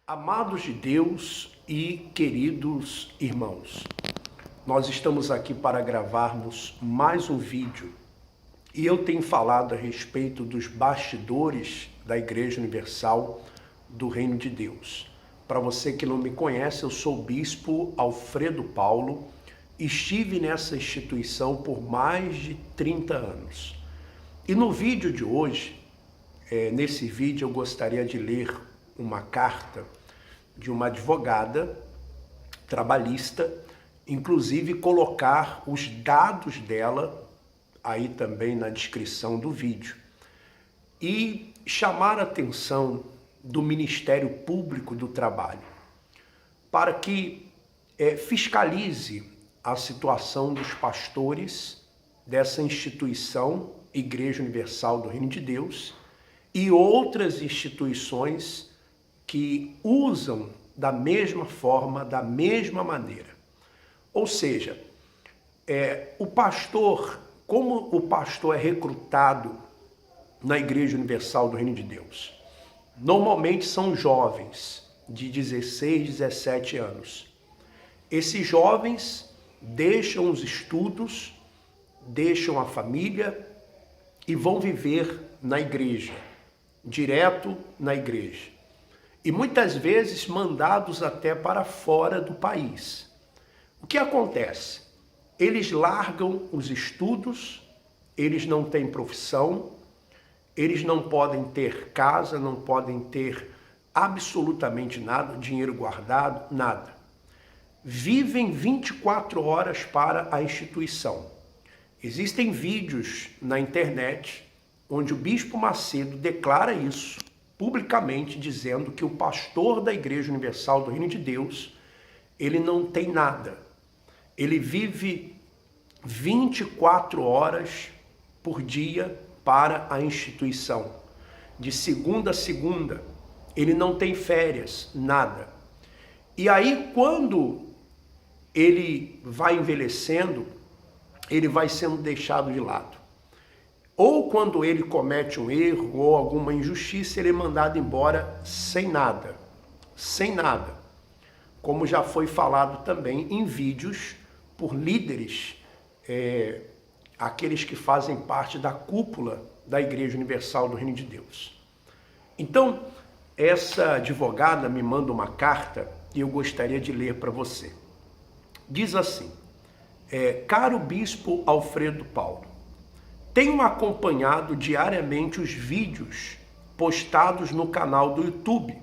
Amados de Deus e queridos irmãos, nós estamos aqui para gravarmos mais um vídeo e eu tenho falado a respeito dos bastidores da Igreja Universal do Reino de Deus. Para você que não me conhece, eu sou o Bispo Alfredo Paulo, estive nessa instituição por mais de 30 anos. E no vídeo de hoje, nesse vídeo eu gostaria de ler uma carta de uma advogada trabalhista, inclusive colocar os dados dela aí também na descrição do vídeo, e chamar a atenção do Ministério Público do Trabalho para que fiscalize a situação dos pastores dessa instituição, Igreja Universal do Reino de Deus, e outras instituições que usam da mesma forma, da mesma maneira. Ou seja, o pastor, como o pastor é recrutado na Igreja Universal do Reino de Deus? Normalmente são jovens de 16, 17 anos. Esses jovens deixam os estudos, deixam a família e vão viver na igreja, direto na igreja. E muitas vezes mandados até para fora do país. O que acontece? Eles largam os estudos, eles não têm profissão, eles não podem ter casa, não podem ter absolutamente nada, dinheiro guardado, nada. Vivem 24 horas para a instituição. Existem vídeos na internet onde o Bispo Macedo declara isso publicamente, dizendo que o pastor da Igreja Universal do Reino de Deus, ele não tem nada. Ele vive 24 horas por dia para a instituição. De segunda a segunda, ele não tem férias, nada. E aí, quando ele vai envelhecendo, ele vai sendo deixado de lado. Ou quando ele comete um erro ou alguma injustiça, ele é mandado embora sem nada. Sem nada. Como já foi falado também em vídeos por líderes, aqueles que fazem parte da cúpula da Igreja Universal do Reino de Deus. Então, essa advogada me manda uma carta e eu gostaria de ler para você. Diz assim: caro Bispo Alfredo Paulo, tenho acompanhado diariamente os vídeos postados no canal do YouTube,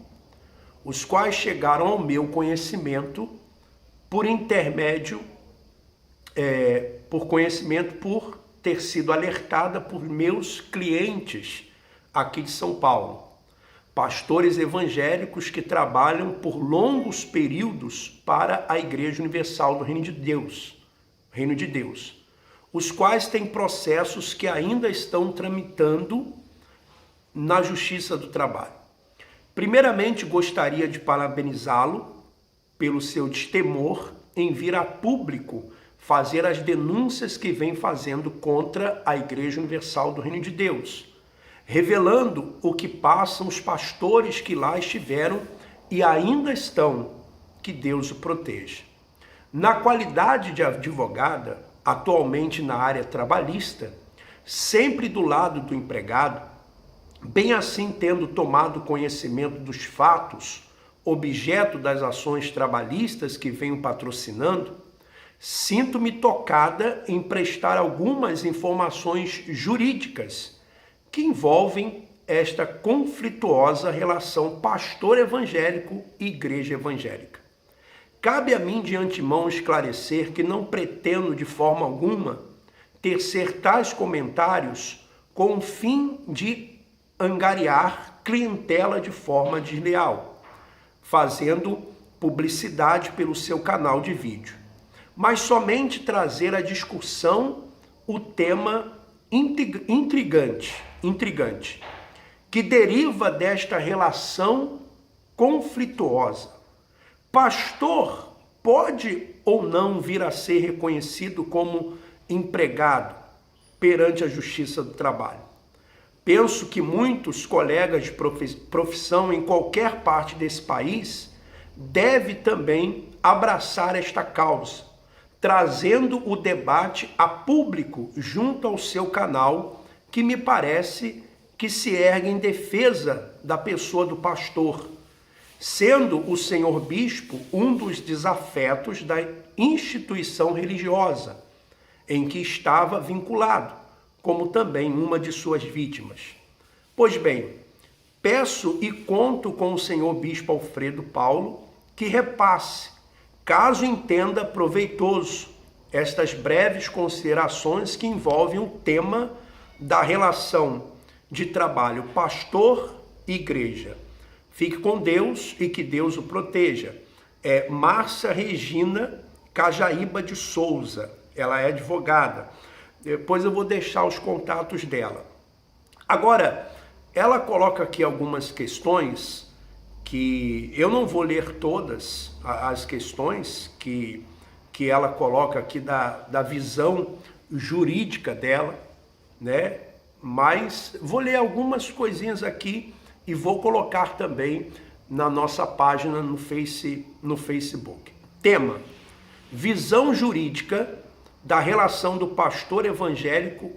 os quais chegaram ao meu conhecimento por por ter sido alertada por meus clientes aqui de São Paulo, pastores evangélicos que trabalham por longos períodos para a Igreja Universal do Reino de Deus, os quais têm processos que ainda estão tramitando na Justiça do Trabalho. Primeiramente, gostaria de parabenizá-lo pelo seu destemor em vir a público fazer as denúncias que vem fazendo contra a Igreja Universal do Reino de Deus, revelando o que passam os pastores que lá estiveram e ainda estão, que Deus o proteja. Na qualidade de advogada, atualmente na área trabalhista, sempre do lado do empregado, bem assim tendo tomado conhecimento dos fatos, objeto das ações trabalhistas que venho patrocinando, sinto-me tocada em prestar algumas informações jurídicas que envolvem esta conflituosa relação pastor evangélico e igreja evangélica. Cabe a mim de antemão esclarecer que não pretendo de forma alguma tecer tais comentários com o fim de angariar clientela de forma desleal, fazendo publicidade pelo seu canal de vídeo, mas somente trazer à discussão o tema intrigante, que deriva desta relação conflituosa. Pastor pode ou não vir a ser reconhecido como empregado perante a Justiça do Trabalho? penso que muitos colegas de profissão em qualquer parte desse país devem também abraçar esta causa, trazendo o debate a público junto ao seu canal, que me parece que se ergue em defesa da pessoa do pastor, sendo o senhor bispo um dos desafetos da instituição religiosa em que estava vinculado, como também uma de suas vítimas. Pois bem, peço e conto com o senhor bispo Alfredo Paulo que repasse, caso entenda proveitoso, estas breves considerações que envolvem o tema da relação de trabalho pastor e igreja. Fique com Deus e que Deus o proteja. É Márcia Regina Cajaíba de Souza, ela é advogada. Depois eu vou deixar os contatos dela. Agora, ela coloca aqui algumas questões que eu não vou ler todas as questões que ela coloca aqui da visão jurídica dela, né? Mas vou ler algumas coisinhas aqui e vou colocar também na nossa página no Facebook. Tema: visão jurídica da relação do pastor evangélico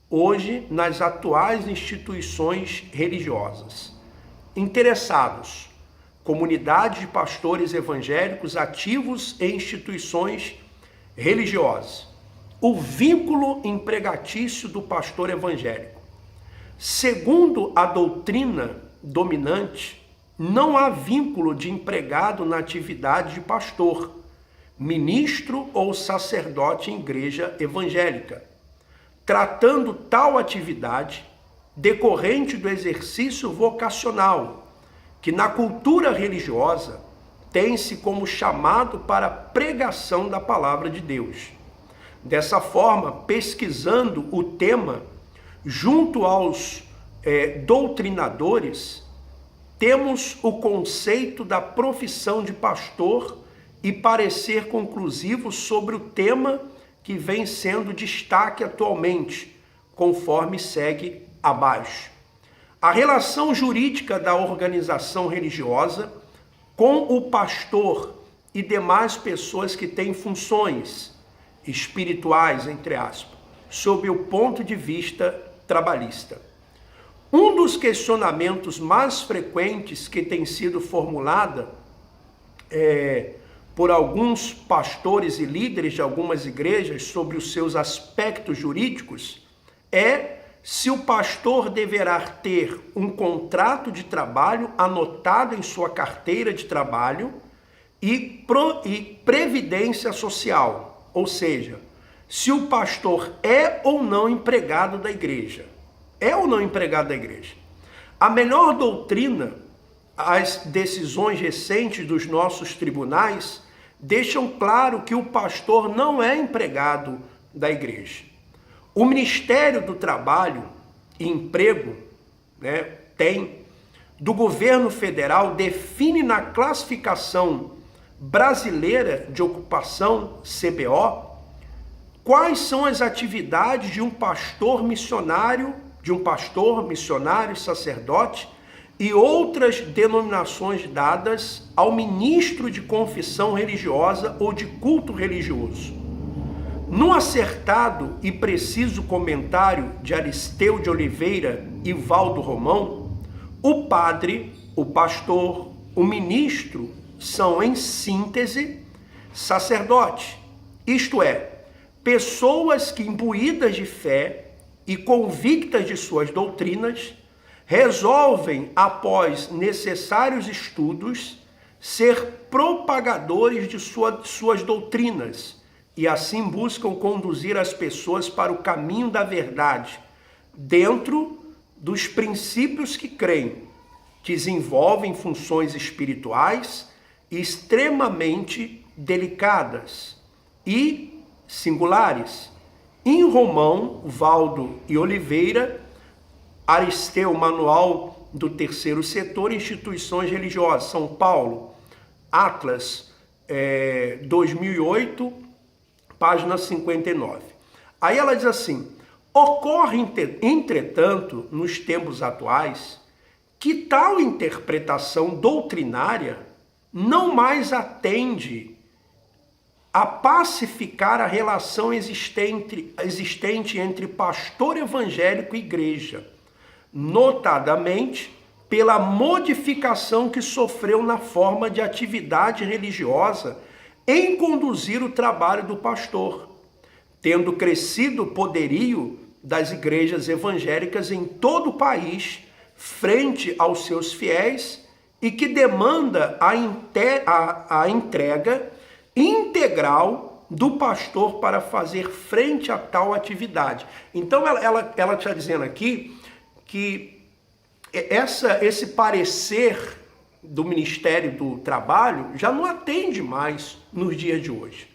hoje nas atuais instituições religiosas. Interessados: comunidade de pastores evangélicos ativos em instituições religiosas. O vínculo empregatício do pastor evangélico. Segundo a doutrina dominante, não há vínculo de empregado na atividade de pastor, ministro ou sacerdote em igreja evangélica, tratando tal atividade decorrente do exercício vocacional, que na cultura religiosa tem-se como chamado para a pregação da palavra de Deus. Dessa forma, pesquisando o tema junto aos doutrinadores, temos o conceito da profissão de pastor e parecer conclusivo sobre o tema que vem sendo destaque atualmente, conforme segue abaixo. A relação jurídica da organização religiosa com o pastor e demais pessoas que têm funções espirituais, entre aspas, sob o ponto de vista trabalhista. Um dos questionamentos mais frequentes que tem sido formulada por alguns pastores e líderes de algumas igrejas sobre os seus aspectos jurídicos é se o pastor deverá ter um contrato de trabalho anotado em sua carteira de trabalho e previdência social. Ou seja, se o pastor é ou não empregado da igreja. É ou não empregado da igreja? A melhor doutrina, as decisões recentes dos nossos tribunais, deixam claro que o pastor não é empregado da igreja. O Ministério do Trabalho e Emprego, do governo federal, define na classificação brasileira de ocupação, CBO, quais são as atividades de um pastor missionário e sacerdote e outras denominações dadas ao ministro de confissão religiosa ou de culto religioso. Num acertado e preciso comentário de Aristeu de Oliveira e Valdo Romão, o padre, o pastor, o ministro são, em síntese, sacerdote, isto é, pessoas que, imbuídas de fé e convictas de suas doutrinas, resolvem, após necessários estudos, ser propagadores de suas doutrinas e assim buscam conduzir as pessoas para o caminho da verdade, dentro dos princípios que creem, que desenvolvem funções espirituais extremamente delicadas e singulares. Em Romão, Valdo e Oliveira, Aristeu, Manual do Terceiro Setor, Instituições Religiosas, São Paulo, Atlas, 2008, página 59. Aí ela diz assim: Ocorre, entretanto, nos tempos atuais, que tal interpretação doutrinária não mais atende a pacificar a relação existente entre pastor evangélico e igreja, notadamente pela modificação que sofreu na forma de atividade religiosa em conduzir o trabalho do pastor, tendo crescido o poderio das igrejas evangélicas em todo o país frente aos seus fiéis e que demanda a entrega integral do pastor para fazer frente a tal atividade. Então ela está dizendo aqui que esse parecer do Ministério do Trabalho já não atende mais nos dias de hoje.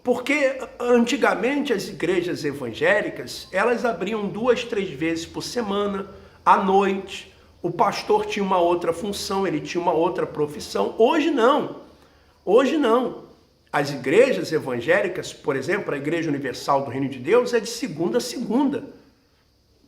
Porque antigamente as igrejas evangélicas, elas abriam 2, 3 vezes por semana, à noite. O pastor tinha uma outra função, ele tinha uma outra profissão. Hoje não. Hoje não. As igrejas evangélicas, por exemplo, a Igreja Universal do Reino de Deus é de segunda a segunda.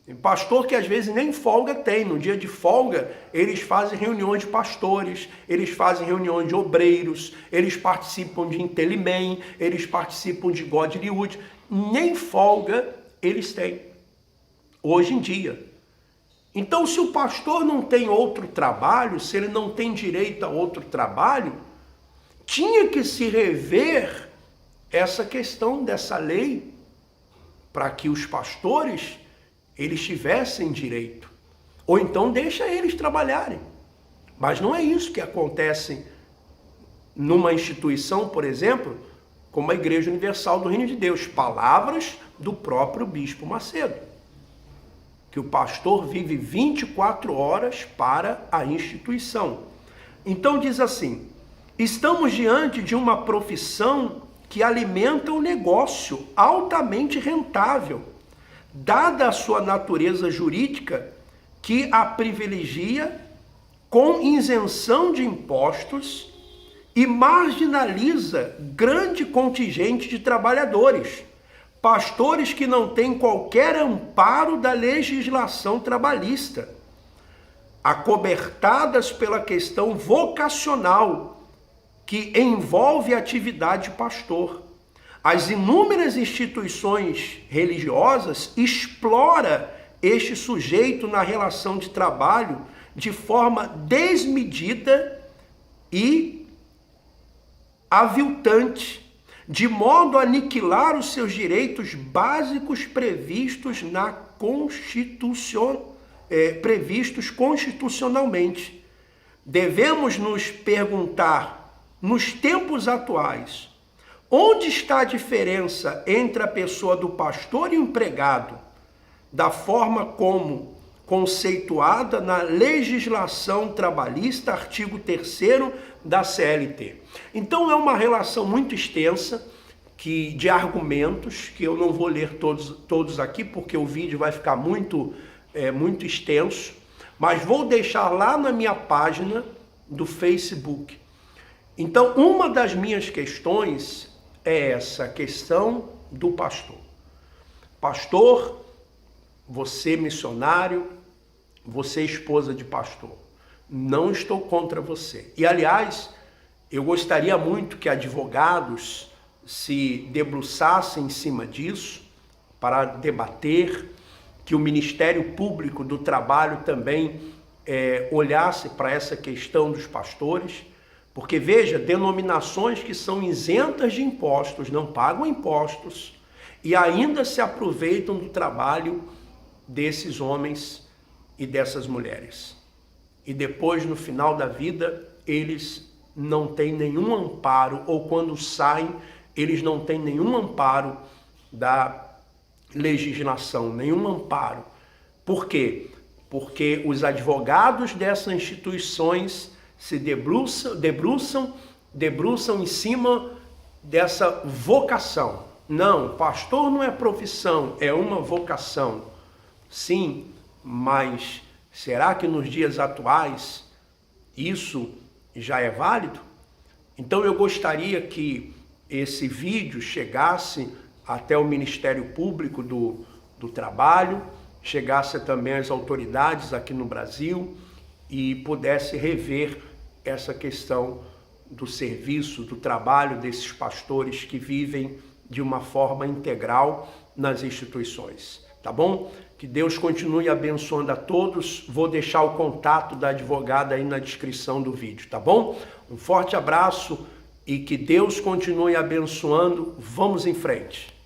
Tem pastor que às vezes nem folga tem. No dia de folga, eles fazem reuniões de pastores, eles fazem reuniões de obreiros, eles participam de Intelimem, eles participam de Godlywood. Nem folga eles têm, hoje em dia. Então, se o pastor não tem outro trabalho, se ele não tem direito a outro trabalho, tinha que se rever essa questão dessa lei para que os pastores eles tivessem direito. Ou então deixa eles trabalharem. Mas não é isso que acontece numa instituição, por exemplo, como a Igreja Universal do Reino de Deus. Palavras do próprio Bispo Macedo. Que o pastor vive 24 horas para a instituição. Então diz assim: estamos diante de uma profissão que alimenta um negócio altamente rentável, dada a sua natureza jurídica, que a privilegia com isenção de impostos e marginaliza grande contingente de trabalhadores, pastores que não têm qualquer amparo da legislação trabalhista, acobertadas pela questão vocacional que envolve a atividade de pastor. As inúmeras instituições religiosas exploram este sujeito na relação de trabalho de forma desmedida e aviltante, de modo a aniquilar os seus direitos básicos previstos na previstos constitucionalmente. Devemos nos perguntar, nos tempos atuais, onde está a diferença entre a pessoa do pastor e o empregado, da forma como conceituada na legislação trabalhista, artigo 3º da CLT. Então é uma relação muito extensa de argumentos, que eu não vou ler todos aqui, porque o vídeo vai ficar muito extenso, mas vou deixar lá na minha página do Facebook. Então, uma das minhas questões é essa questão do pastor. Pastor, você missionário, você esposa de pastor, não estou contra você. E, aliás, eu gostaria muito que advogados se debruçassem em cima disso para debater, que o Ministério Público do Trabalho também olhasse para essa questão dos pastores, porque, veja, denominações que são isentas de impostos, não pagam impostos e ainda se aproveitam do trabalho desses homens e dessas mulheres. E depois, no final da vida, eles não têm nenhum amparo, ou quando saem, eles não têm nenhum amparo da legislação, nenhum amparo. Por quê? Porque os advogados dessas instituições se debruçam em cima dessa vocação. Não, pastor não é profissão, é uma vocação. Sim, mas será que nos dias atuais isso já é válido? Então eu gostaria que esse vídeo chegasse até o Ministério Público do trabalho, chegasse também às autoridades aqui no Brasil e pudesse rever essa questão do serviço, do trabalho desses pastores que vivem de uma forma integral nas instituições, tá bom? Que Deus continue abençoando a todos. Vou deixar o contato da advogada aí na descrição do vídeo, tá bom? Um forte abraço e que Deus continue abençoando. Vamos em frente.